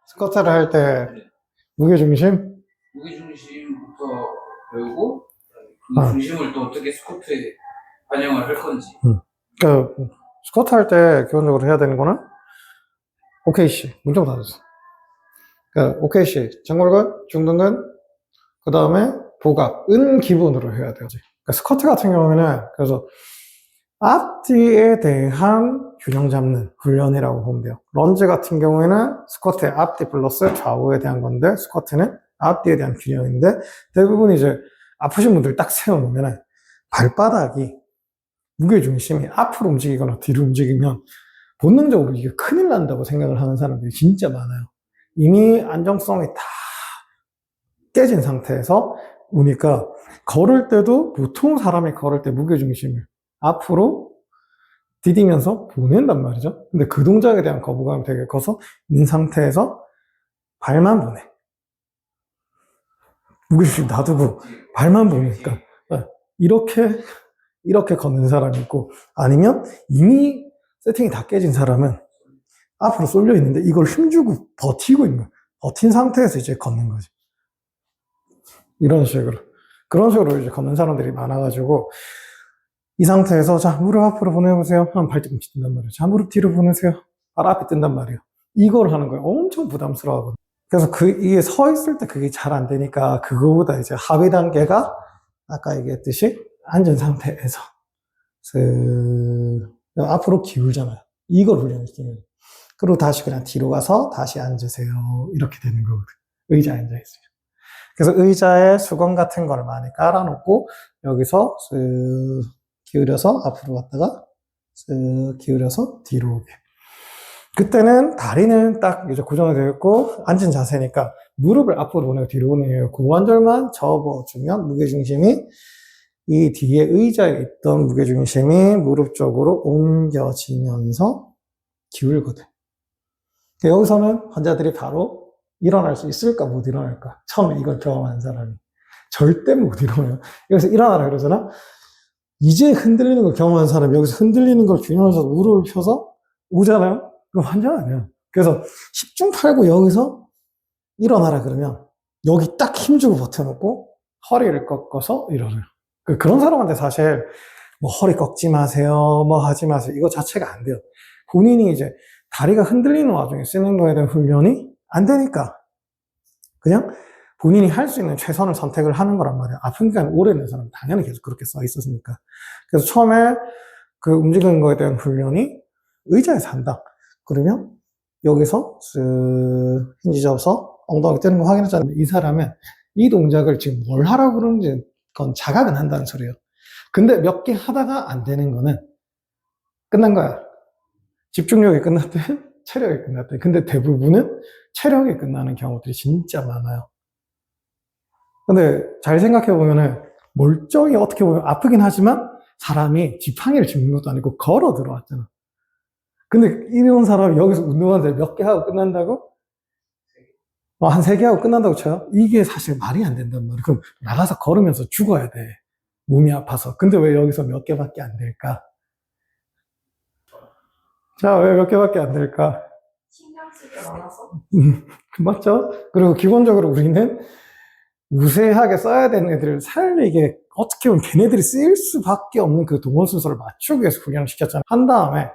스쿼트를 할 때 네. 무게중심? 무게중심부터 배우고 그 아, 중심을 또 어떻게 스쿼트에 반영을 할 건지. 그 스쿼트 할 때 기본적으로 해야 되는 거는 OKC, 문정 닫았어. 그 OKC, 장골근, 중등근, 그 다음에 복압, 은 기본으로 해야 되지. 그러니까 스쿼트 같은 경우에는 그래서 앞뒤에 대한 균형 잡는 훈련이라고 보면 돼요. 런지 같은 경우에는 스쿼트의 앞뒤 플러스 좌우에 대한 건데, 스쿼트는 앞뒤에 대한 균형인데, 대부분 이제 아프신 분들 딱 세워놓으면 발바닥이 무게중심이 앞으로 움직이거나 뒤로 움직이면 본능적으로 이게 큰일 난다고 생각을 하는 사람들이 진짜 많아요. 이미 안정성이 다 깨진 상태에서 오니까 걸을 때도 보통 사람이 걸을 때 무게중심을 앞으로 디디면서 보낸단 말이죠. 근데 그 동작에 대한 거부감이 되게 커서 있는 상태에서 발만 보내. 무게중심 놔두고 발만 보니까 이렇게 이렇게 걷는 사람이 있고, 아니면 이미 세팅이 다 깨진 사람은 앞으로 쏠려 있는데 이걸 힘주고 버티고 있는 거야. 버틴 상태에서 이제 걷는 거지. 이런 식으로. 그런 식으로 이제 걷는 사람들이 많아가지고, 이 상태에서, 자, 무릎 앞으로 보내보세요. 하면 발뒤꿈치 뜬단 말이에요. 자, 무릎 뒤로 보내세요. 발 앞에 뜬단 말이에요. 이걸 하는 거예요. 엄청 부담스러워하거든요. 그래서 이게 서 있을 때 그게 잘 안 되니까, 그거보다 이제 하위 단계가, 아까 얘기했듯이, 앉은 상태에서, 앞으로 기울잖아요. 이걸 훈련시키는 거예요. 그리고 다시 그냥 뒤로 가서 다시 앉으세요. 이렇게 되는 거거든요. 의자에 앉아있어요. 그래서 의자에 수건 같은 걸 많이 깔아놓고 여기서 쓱 기울여서 앞으로 갔다가 쓱 기울여서 뒤로 오게. 그때는 다리는 딱 이제 고정이 되어 있고 앉은 자세니까 무릎을 앞으로 보내고 뒤로 보내요. 고관절만 접어주면 무게중심이 이 뒤에 의자에 있던 무게중심이 무릎 쪽으로 옮겨지면서 기울거든. 여기서는 환자들이 바로 일어날 수 있을까 못 일어날까. 처음에 이걸 경험한 사람이 절대 못 일어나요. 여기서 일어나라 그러잖아. 이제 흔들리는 걸 경험한 사람이 여기서 흔들리는 걸 균형해서 무릎을 펴서 오잖아요. 그럼 환자가 아니야. 그래서 10중 8구 여기서 일어나라 그러면 여기 딱 힘주고 버텨놓고 허리를 꺾어서 일어나요. 그런 사람한테 사실 뭐 허리 꺾지 마세요, 뭐 하지 마세요, 이거 자체가 안 돼요. 본인이 이제 다리가 흔들리는 와중에 쓰는 거에 대한 훈련이 안 되니까 그냥 본인이 할 수 있는 최선을 선택을 하는 거란 말이야. 아픈 기간이 오래 있는 사람은 당연히 계속 그렇게 써 있었으니까. 그래서 처음에 그 움직이는 거에 대한 훈련이 의자에서 한다. 그러면 여기서 쓱 힌지 접어서 엉덩이 뜨는 거 확인했잖아요. 이 사람은 이 동작을 지금 뭘 하라고 그러는지 그건 자각은 한다는 소리예요. 근데 몇 개 하다가 안 되는 거는 끝난 거야. 집중력이 끝났대, 체력이 끝났대. 근데 대부분은 체력이 끝나는 경우들이 진짜 많아요. 근데 잘 생각해보면은 멀쩡히 어떻게 보면 아프긴 하지만 사람이 지팡이를 짚는 것도 아니고 걸어 들어왔잖아. 근데 이런 사람이 여기서 운동하는데 몇 개 하고 끝난다고? 한 3개 하고 끝난다고 쳐요? 이게 사실 말이 안 된단 말이야. 그럼 나가서 걸으면서 죽어야 돼. 몸이 아파서. 근데 왜 여기서 몇 개밖에 안 될까? 자, 왜 몇 개밖에 안 될까? 신경 쓰기 많아서? 맞죠? 그리고 기본적으로 우리는 우세하게 써야 되는 애들을 살리게 어떻게 보면 걔네들이 쓰일 수밖에 없는 그 동원 순서를 맞추기 위해서 훈련을 시켰잖아요. 한 다음에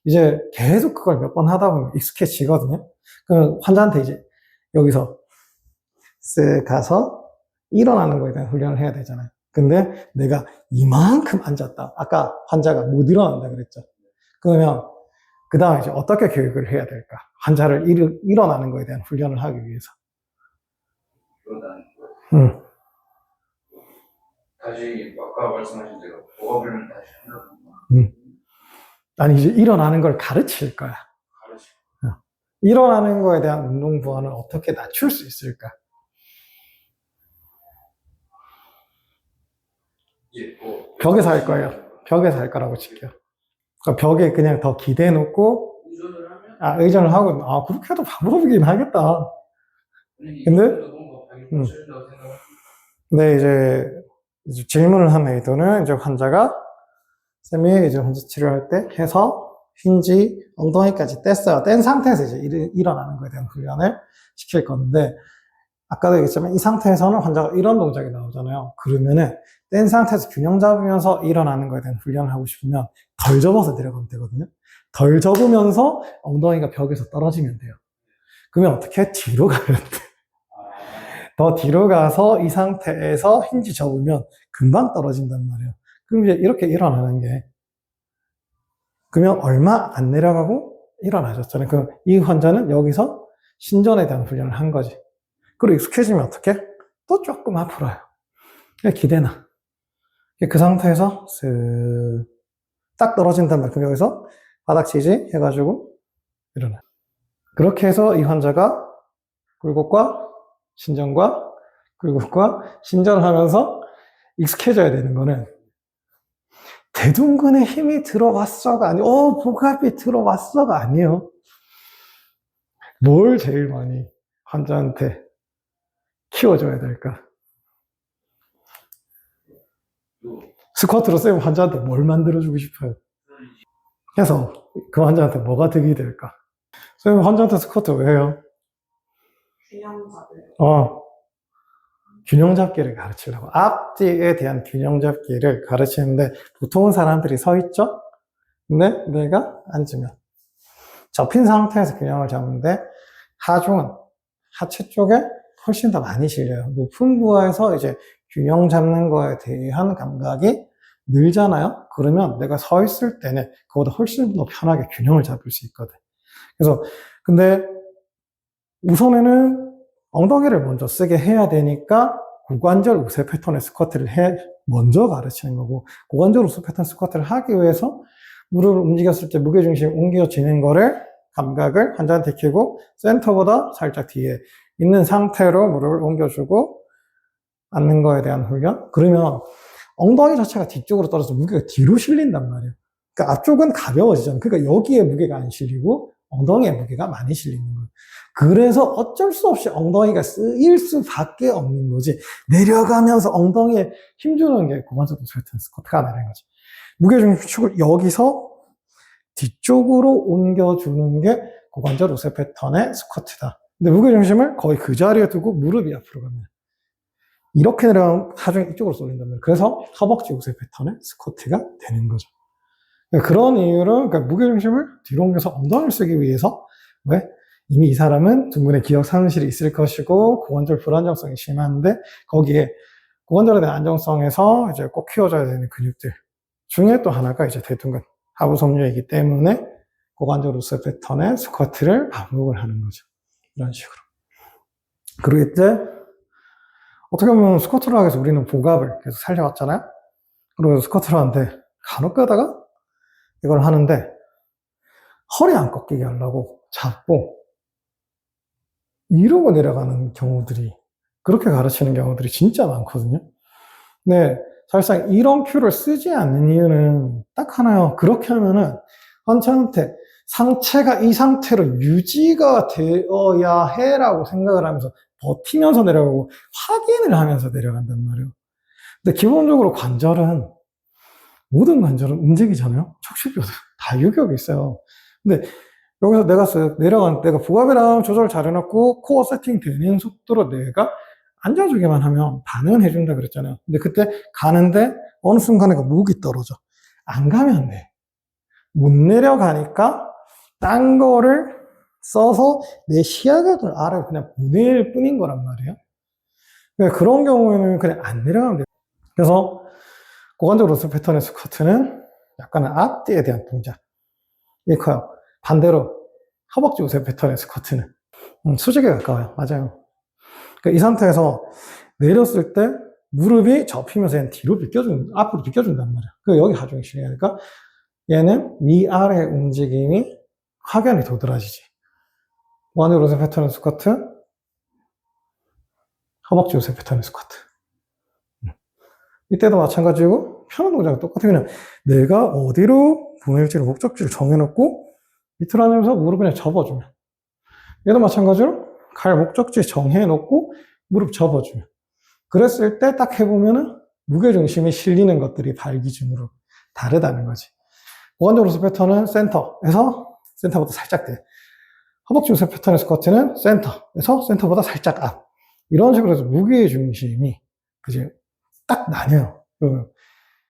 이제 계속 그걸 몇 번 하다 보면 익숙해지거든요. 그 환자한테 이제 여기서 쓱 가서 일어나는 거에 대한 훈련을 해야 되잖아요. 근데 내가 이만큼 앉았다. 아까 환자가 못 일어난다 그랬죠. 그러면 그 다음에 이제 어떻게 교육을 해야 될까? 환자를 일어나는 거에 대한 훈련을 하기 위해서. 일어나는 거. 다시 아까 말씀하신 대로 보호를 다시 한다던가. 아니 이제 일어나는 걸 가르칠 거야. 가르치. 일어나는 거에 대한 운동 부하는 어떻게 낮출 수 있을까? 이제 뭐 벽에서 할 거예요. 벽에서 할 거라고 칠게요. 그러니까 벽에 그냥 더 기대놓고 의존을 하면 의존을 하고 그렇게 해도 방법이긴 하겠다. 근데 네, 이제 질문을 한 의도는 이제 환자가 쌤이 이제 환자 치료할 때 해서 힌지, 엉덩이까지 뗐어요. 뗀 상태에서 이제 일어나는 거에 대한 훈련을 시킬 건데, 아까도 얘기했지만 이 상태에서는 환자가 이런 동작이 나오잖아요. 그러면은 뗀 상태에서 균형 잡으면서 일어나는 거에 대한 훈련을 하고 싶으면 덜 접어서 내려가면 되거든요. 덜 접으면서 엉덩이가 벽에서 떨어지면 돼요. 그러면 어떻게? 뒤로 가야 돼. 더 뒤로 가서 이 상태에서 힌지 접으면 금방 떨어진단 말이에요. 그럼 이제 이렇게 일어나는 게, 그러면 얼마 안 내려가고 일어나셨잖아요. 그럼 이 환자는 여기서 신전에 대한 훈련을 한 거지. 그리고 익숙해지면 어떻게? 또 조금 앞으로 와요. 그냥 기대나. 그 상태에서 쓱 딱 떨어진단 말이에요. 그럼 여기서 바닥 지지 해가지고 일어나요. 그렇게 해서 이 환자가 굴곡과 신전과 굴곡과 신전을 하면서 익숙해져야 되는 거는 대둔근에 힘이 들어왔어가 아니에요. 복압이 들어왔어가 아니에요. 뭘 제일 많이 환자한테 키워줘야 될까? 스쿼트로 쌤 환자한테 뭘 만들어주고 싶어요? 그래서 그 환자한테 뭐가 득이 될까? 쌤 환자한테 스쿼트 왜 해요? 균형 잡을. 균형 잡기를 가르치려고. 앞뒤에 대한 균형 잡기를 가르치는데 보통은 사람들이 서 있죠? 근데 내가 앉으면 접힌 상태에서 균형을 잡는데 하중은 하체 쪽에 훨씬 더 많이 실려요. 높은 부하에서 이제 균형 잡는 거에 대한 감각이 늘잖아요? 그러면 내가 서 있을 때는 그보다 훨씬 더 편하게 균형을 잡을 수 있거든. 그래서 근데 우선에는 엉덩이를 먼저 쓰게 해야 되니까 고관절 우세 패턴의 스쿼트를 먼저 가르치는 거고, 고관절 우세 패턴 스쿼트를 하기 위해서 무릎을 움직였을 때 무게중심이 옮겨지는 거를 감각을 환자한테 익히고 센터보다 살짝 뒤에 있는 상태로 무릎을 옮겨주고 앉는 거에 대한 훈련. 그러면 엉덩이 자체가 뒤쪽으로 떨어져서 무게가 뒤로 실린단 말이에요. 그러니까 앞쪽은 가벼워지잖아요. 그러니까 여기에 무게가 안 실리고 엉덩이에 무게가 많이 실리는 거예요. 그래서 어쩔 수 없이 엉덩이가 쓰일 수밖에 없는 거지. 내려가면서 엉덩이에 힘주는 게 고관절 우세 패턴 스쿼트가 아니라는 거지. 무게중심축을 여기서 뒤쪽으로 옮겨주는 게 고관절 우세 패턴의 스쿼트다. 근데 무게중심을 거의 그 자리에 두고 무릎이 앞으로 가면 이렇게 내려가면 하중이 이쪽으로 쏠린단 말이에요. 그래서 허벅지 우세 패턴의 스쿼트가 되는 거죠. 그런 이유로 그러니까 무게중심을 뒤로 옮겨서 엉덩이를 쓰기 위해서 왜? 이미 이 사람은 둥근의 기억 상실이 있을 것이고 고관절 불안정성이 심한데 거기에 고관절에 대한 안정성에서 이제 꼭 키워줘야 되는 근육들 중에 또 하나가 이제 대둔근 하부 섬유이기 때문에 고관절 우세 패턴의 스쿼트를 반복을 하는 거죠. 이런 식으로. 그리고 이때 어떻게 보면 스쿼트를 하기 위해서 우리는 복압을 계속 살려왔잖아요. 그리고 스쿼트를 하는데 간혹 가다가 이걸 하는데 허리 안 꺾이게 하려고 잡고 이러고 내려가는 경우들이, 그렇게 가르치는 경우들이 진짜 많거든요. 근데 사실상 이런 큐를 쓰지 않는 이유는 딱 하나요. 그렇게 하면은 환자한테 상체가 이 상태로 유지가 되어야 해라고 생각을 하면서 버티면서 내려가고 확인을 하면서 내려간단 말이에요. 근데 기본적으로 관절은, 모든 관절은 움직이잖아요. 척추뼈도 다 유격이 있어요. 근데 여기서 내가 복압이랑 조절 잘 해놓고 코어 세팅 되는 속도로 내가 앉아주기만 하면 반응은 해준다 그랬잖아요. 근데 그때 가는데 어느 순간에 목이 떨어져. 안 가면 안 돼. 못 내려가니까 딴 거를 써서 내 시야각을 아래로 그냥 보낼 뿐인 거란 말이에요. 그러니까 그런 경우에는 그냥 안 내려가면 돼요. 그래서 고관절 우세 패턴의 스쿼트는 약간은 앞뒤에 대한 동작이 커요. 반대로 허벅지 우세 패턴의 스쿼트는 수직에 가까워요. 맞아요. 그러니까 이 상태에서 내렸을 때 무릎이 접히면서 얘는 앞으로 비껴준단 말이에요. 그 여기 하중이 실리니까 얘는 위아래 움직임이 확연히 도드라지지. 고관절 우세 패턴의 스쿼트, 허벅지 우세 패턴의 스쿼트. 이때도 마찬가지고 편한 동작은 똑같아요. 그냥 내가 어디로 보낼지를 목적지를 정해놓고 밑으로 앉으면서 무릎 그냥 접어주면, 얘도 마찬가지로 갈 목적지 정해놓고 무릎 접어주면, 그랬을 때 딱 해보면은 무게중심이 실리는 것들이 발 기준으로 다르다는 거지. 고관절 우세 패턴은 센터에서 센터보다 살짝 돼. 허벅지 우세 패턴의 스쿼트는 센터에서 센터보다 살짝 앞. 이런 식으로 해서 무게의 중심이 그지 딱 나뉘어요.